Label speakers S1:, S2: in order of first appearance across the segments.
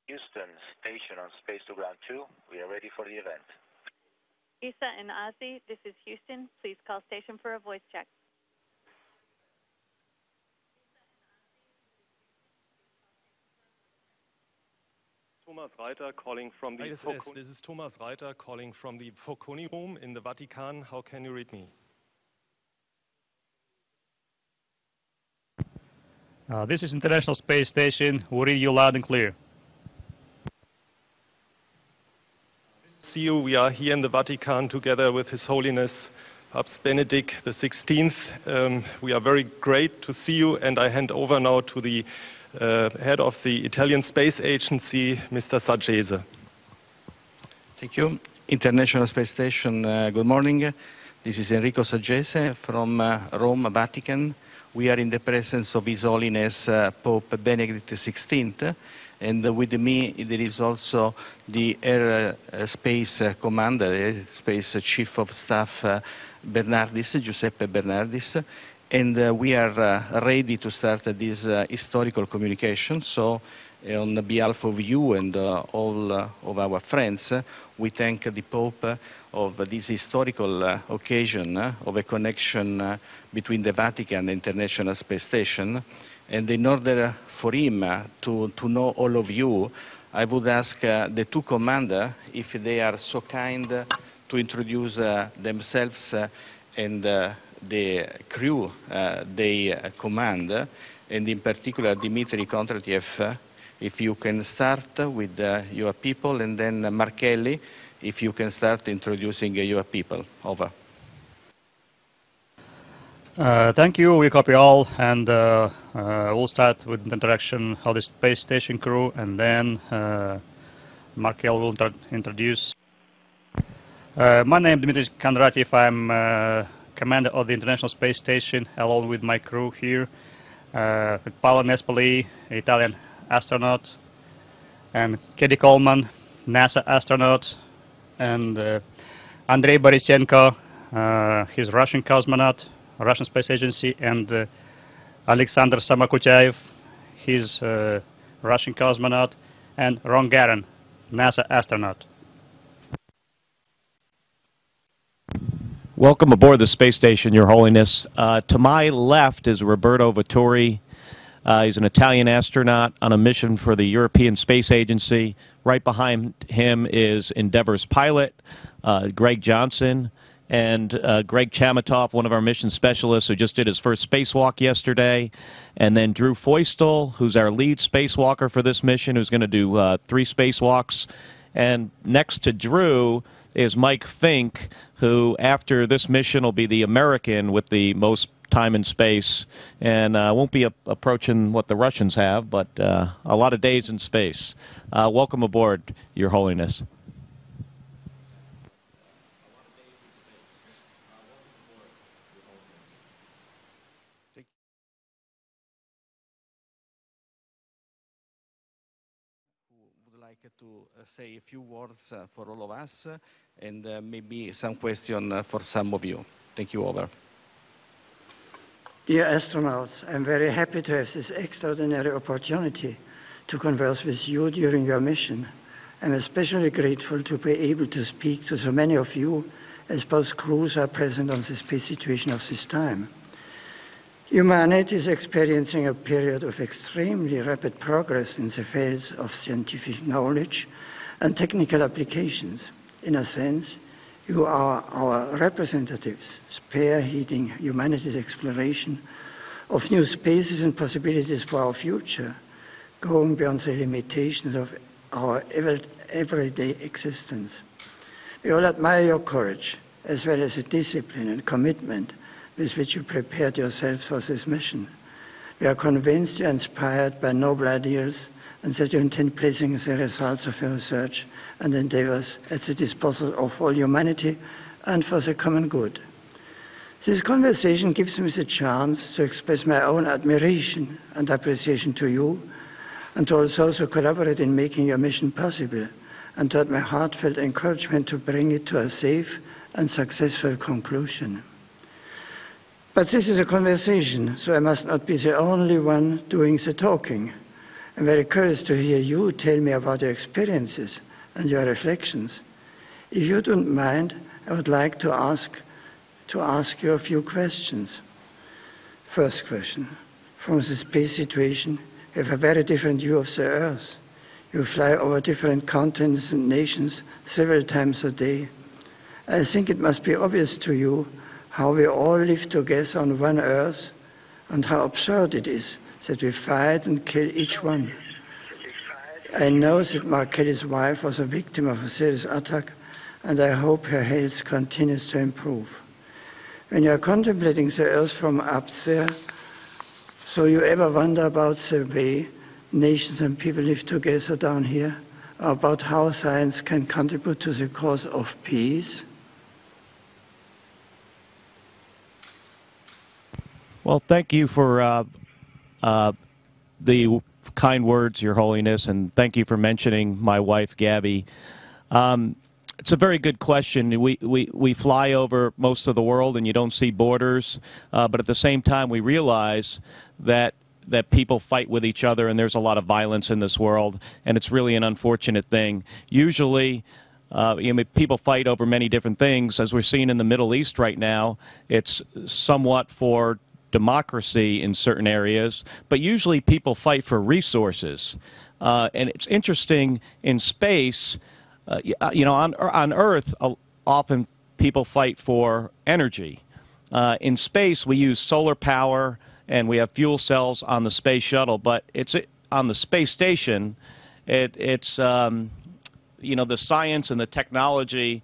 S1: Houston, station on Space to Ground 2. We are ready for the event.
S2: ESA and Ozzy, this is Houston. Please call station for a voice check.
S3: Thomas Reiter calling from the
S4: ISS, this is Thomas Reiter calling from the Focconi room in the Vatican. How can you read me?
S5: This is International Space Station. We read you loud and clear.
S4: See you. We are here in the Vatican together with His Holiness Pope Benedict XVI. We are very great to see you, and I hand over now to the head of the Italian Space Agency, Mr. Saggese.
S6: Thank you. International Space Station, good morning. This is Enrico Saggese from Rome, Vatican. We are in the presence of His Holiness Pope Benedict XVI, and with me there is also the Air Space Commander, Air Space Chief of Staff Bernardis, Giuseppe Bernardis, and we are ready to start this historical communication. So on behalf of you and all of our friends, we thank the Pope of this historical occasion of a connection between the Vatican and the International Space Station. And in order for him to know all of you, I would ask the two commanders if they are so kind to introduce themselves and the crew they command, and in particular Dmitry Kondratiev, if you can start with your people, and then Markelli, if you can start introducing your people. Over.
S5: Thank you, we copy all, and we'll start with the introduction of the space station crew, and then Markel will introduce. My name is Dmitry Kondratiev. I'm commander of the International Space Station, along with my crew here, with Paolo Nespoli, Italian astronaut, and Katie Coleman, NASA astronaut, and Andrei Borisenko, he's Russian cosmonaut, Russian Space Agency, and Alexander Samakutyaev, he's Russian cosmonaut, and Ron Garan, NASA astronaut.
S7: Welcome aboard the space station, Your Holiness. To my left is Roberto Vittori. He's an Italian astronaut on a mission for the European Space Agency. Right behind him is Endeavour's pilot, Greg Johnson, and Greg Chamitoff, one of our mission specialists who just did his first spacewalk yesterday. And then Drew Feustel, who's our lead spacewalker for this mission, who's going to do 3 spacewalks. And next to Drew is Mike Fink, who after this mission will be the American with the most time in space, and won't be approaching what the Russians have, but a lot of days in space. Welcome aboard, Your Holiness.
S6: Would like to say a few words for all of us, and maybe some question for some of you. Thank you. Over.
S8: Dear astronauts, I'm very happy to have this extraordinary opportunity to converse with you during your mission. I'm especially grateful to be able to speak to so many of you, as both crews are present on the space situation of this time. Humanity is experiencing a period of extremely rapid progress in the fields of scientific knowledge and technical applications. In a sense, you are our representatives, spearheading humanity's exploration of new spaces and possibilities for our future, going beyond the limitations of our everyday existence. We all admire your courage, as well as the discipline and commitment with which you prepared yourselves for this mission. We are convinced you are inspired by noble ideals and that you intend placing the results of your research and endeavors at the disposal of all humanity and for the common good. This conversation gives me the chance to express my own admiration and appreciation to you, and to also collaborate in making your mission possible, and to add my heartfelt encouragement to bring it to a safe and successful conclusion. But this is a conversation, so I must not be the only one doing the talking. I'm very curious to hear you tell me about your experiences and your reflections. If you don't mind, I would like to ask you a few questions. First question. From the space situation, you have a very different view of the Earth. You fly over different continents and nations several times a day. I think it must be obvious to you how we all live together on one Earth and how absurd it is that we fight and kill each one. I know that Mark Kelly's wife was a victim of a serious attack, and I hope her health continues to improve. When you are contemplating the Earth from up there, so you ever wonder about the way nations and people live together down here, or about how science can contribute to the cause of peace?
S7: Well, thank you for the kind words, Your Holiness, and thank you for mentioning my wife, Gabby. It's a very good question. We fly over most of the world and you don't see borders, but at the same time we realize that people fight with each other and there's a lot of violence in this world, and it's really an unfortunate thing. Usually people fight over many different things. As we're seeing in the Middle East right now, it's somewhat for democracy in certain areas, but usually people fight for resources. And it's interesting in space, on Earth, often people fight for energy. In space, we use solar power and we have fuel cells on the space shuttle, but it's on the space station, it's the science and the technology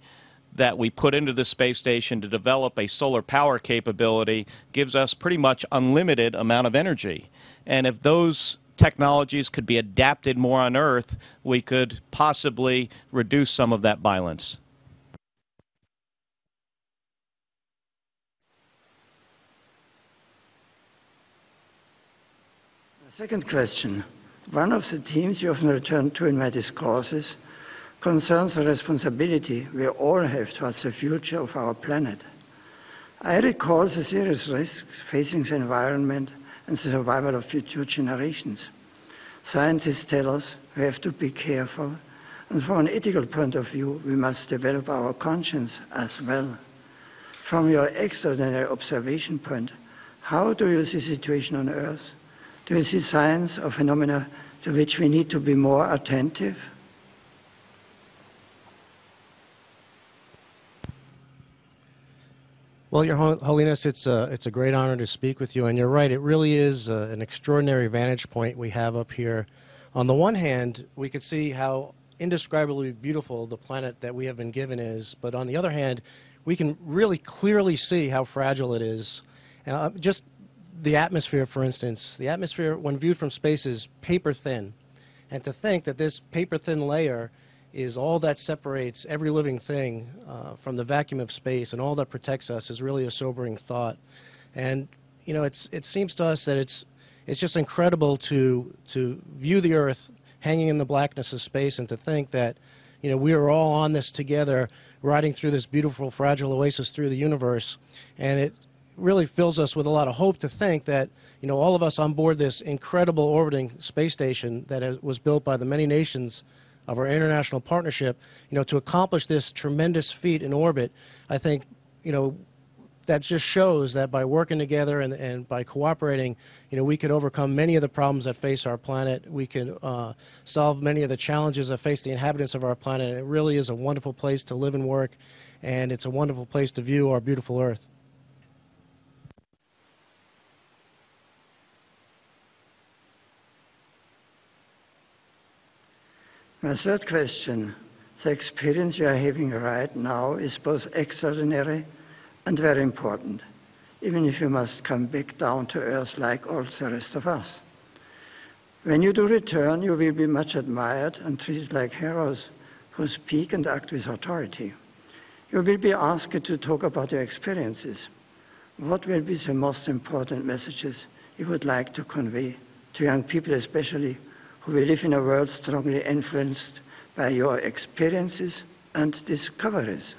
S7: that we put into the space station to develop a solar power capability gives us pretty much unlimited amount of energy. And if those technologies could be adapted more on Earth, we could possibly reduce some of that violence.
S8: Second question. One of the themes you often return to in my discourses concerns the responsibility we all have towards the future of our planet. I recall the serious risks facing the environment and the survival of future generations. Scientists tell us we have to be careful, and from an ethical point of view, we must develop our conscience as well. From your extraordinary observation point, how do you see the situation on Earth? Do you see signs of phenomena to which we need to be more attentive?
S9: Well, Your Holiness, it's a great honor to speak with you, and you're right, it really is an extraordinary vantage point we have up here. On the one hand, we could see how indescribably beautiful the planet that we have been given is, but on the other hand, we can really clearly see how fragile it is. Just the atmosphere, for instance, the atmosphere when viewed from space is paper thin, and to think that this paper thin layer is all that separates every living thing from the vacuum of space, and all that protects us is really a sobering thought. And it seems to us that it's just incredible to view the Earth hanging in the blackness of space, and to think that we are all on this together, riding through this beautiful, fragile oasis through the universe. And it really fills us with a lot of hope to think that all of us on board this incredible orbiting space station that was built by the many nations of our international partnership, to accomplish this tremendous feat in orbit. I think, that just shows that by working together and by cooperating, we could overcome many of the problems that face our planet. We could solve many of the challenges that face the inhabitants of our planet. It really is a wonderful place to live and work, and it's a wonderful place to view our beautiful Earth.
S8: My third question, the experience you are having right now is both extraordinary and very important, even if you must come back down to Earth like all the rest of us. When you do return, you will be much admired and treated like heroes who speak and act with authority. You will be asked to talk about your experiences. What will be the most important messages you would like to convey to young people, especially who will live in a world strongly influenced by your experiences and discoveries?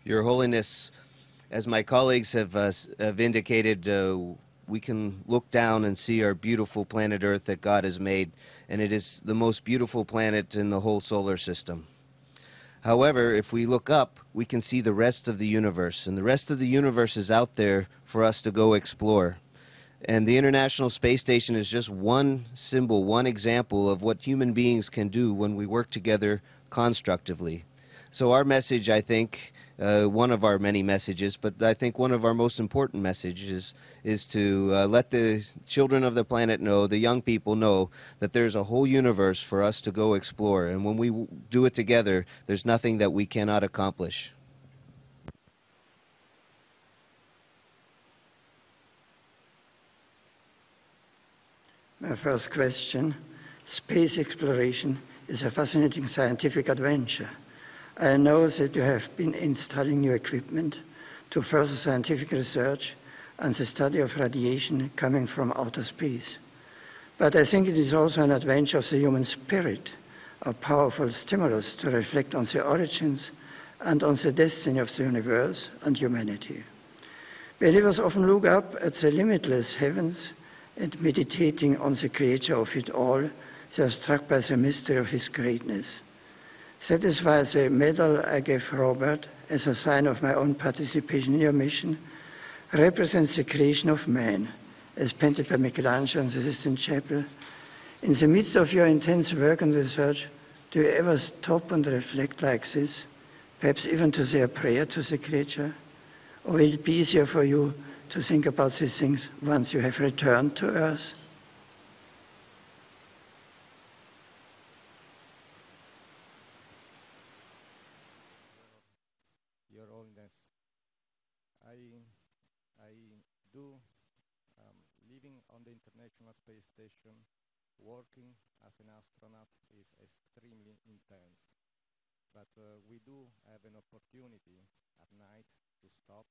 S10: Your Holiness, As my colleagues have indicated, we can look down and see our beautiful planet Earth that God has made, and it is the most beautiful planet in the whole solar system. However, if we look up, we can see the rest of the universe, and the rest of the universe is out there for us to go explore. And the International Space Station is just one symbol, one example of what human beings can do when we work together constructively. So our message, I think, one of our many messages, but I think one of our most important messages is to let the children of the planet know, the young people know, that there's a whole universe for us to go explore. And when we do it together, there's nothing that we cannot accomplish.
S8: My first question, space exploration is a fascinating scientific adventure. I know that you have been installing new equipment to further scientific research and the study of radiation coming from outer space. But I think it is also an adventure of the human spirit, a powerful stimulus to reflect on the origins and on the destiny of the universe and humanity. Believers often look up at the limitless heavens and meditating on the creator of it all, they are struck by the mystery of his greatness. That is why the medal I gave Robert as a sign of my own participation in your mission represents the creation of man, as painted by Michelangelo in the Sistine Chapel. In the midst of your intense work and research, do you ever stop and reflect like this, perhaps even to say a prayer to the creator? Or will it be easier for you to think about these things once you have returned to Earth?
S11: Your Holiness, I do living on the International Space Station, working as an astronaut is extremely intense. But we do have an opportunity at night to stop.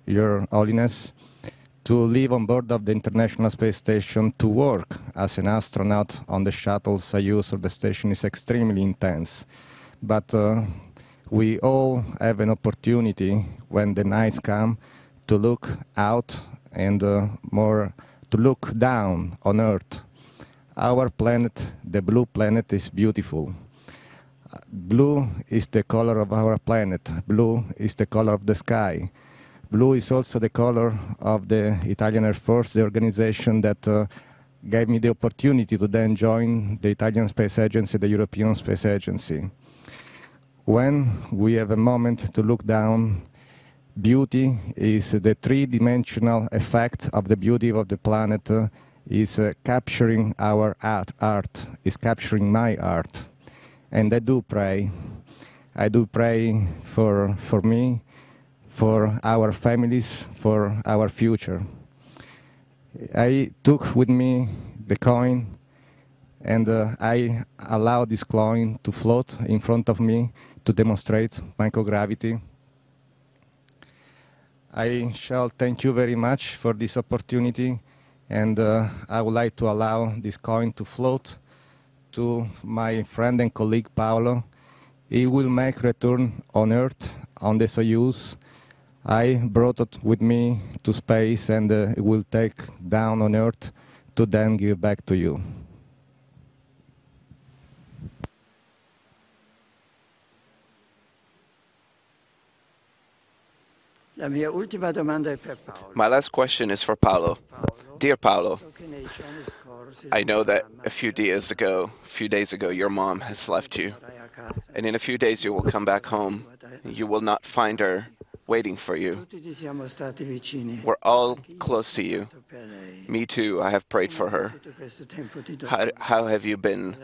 S11: Your Holiness, to live on board of the International Space Station, to work as an astronaut on the shuttle Soyuz of the station is extremely intense. But we all have an opportunity when the nights come to look out and more to look down on Earth. Our planet, the blue planet, is beautiful. Blue is the color of our planet. Blue is the color of the sky. Blue is also the color of the Italian Air Force, the organization that gave me the opportunity to then join the Italian Space Agency, the European Space Agency. When we have a moment to look down, beauty is the three-dimensional effect of the beauty of the planet is capturing our art, is capturing my art. And I do pray for me, for our families, for our future. I took with me the coin and I allowed this coin to float in front of me to demonstrate microgravity. I shall thank you very much for this opportunity, and I would like to allow this coin to float to my friend and colleague Paolo. He will make return on Earth on the Soyuz. I brought it with me to space, and it will take down on Earth to then give back to you.
S12: My last question is for Paolo. Dear Paolo, I know that a few days ago, your mom has left you. And in a few days you will come back home. You will not find her waiting for you. We're all close to you. Me too, I have prayed for her. How have you been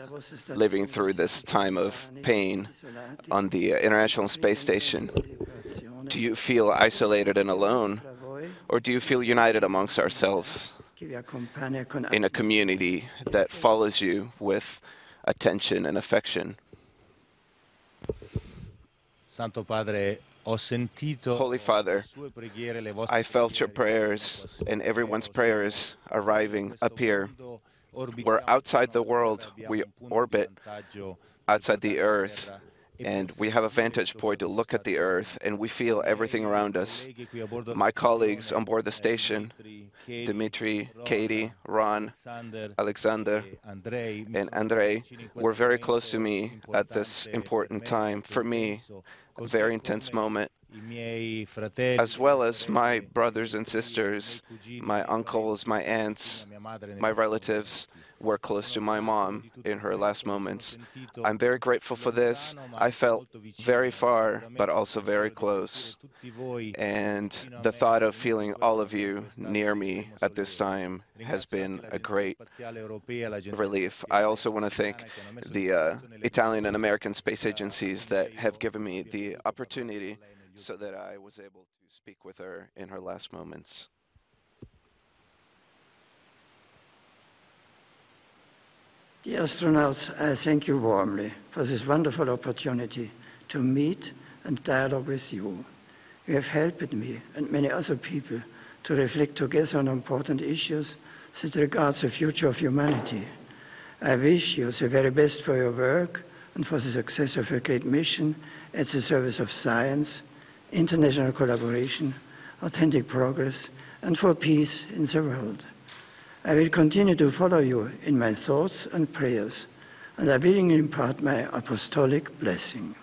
S12: living through this time of pain on the International Space Station? Do you feel isolated and alone? Or do you feel united amongst ourselves in a community that follows you with attention and affection?
S13: Santo Padre, ho sentito
S12: Holy Father, I felt your prayers and everyone's prayers arriving up here. We're outside the world. We orbit outside the Earth, and we have a vantage point to look at the Earth, and we feel everything around us. My colleagues on board the station, Dimitri, Katie, Ron, Alexander, and Andrei, were very close to me at this important time. For me, a very intense moment, as well as my brothers and sisters, my uncles, my aunts, my relatives were close to my mom in her last moments. I'm very grateful for this. I felt very far, but also very close. And the thought of feeling all of you near me at this time has been a great relief. I also want to thank the Italian and American space agencies that have given me the opportunity so that I was able to speak with her in her last moments.
S8: Dear astronauts, I thank you warmly for this wonderful opportunity to meet and dialogue with you. You have helped me and many other people to reflect together on important issues that regard the future of humanity. I wish you the very best for your work and for the success of your great mission at the service of science, international collaboration, authentic progress, and for peace in the world. I will continue to follow you in my thoughts and prayers, and I willingly impart my apostolic blessing.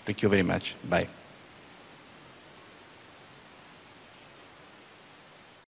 S6: Thank you very much. Bye.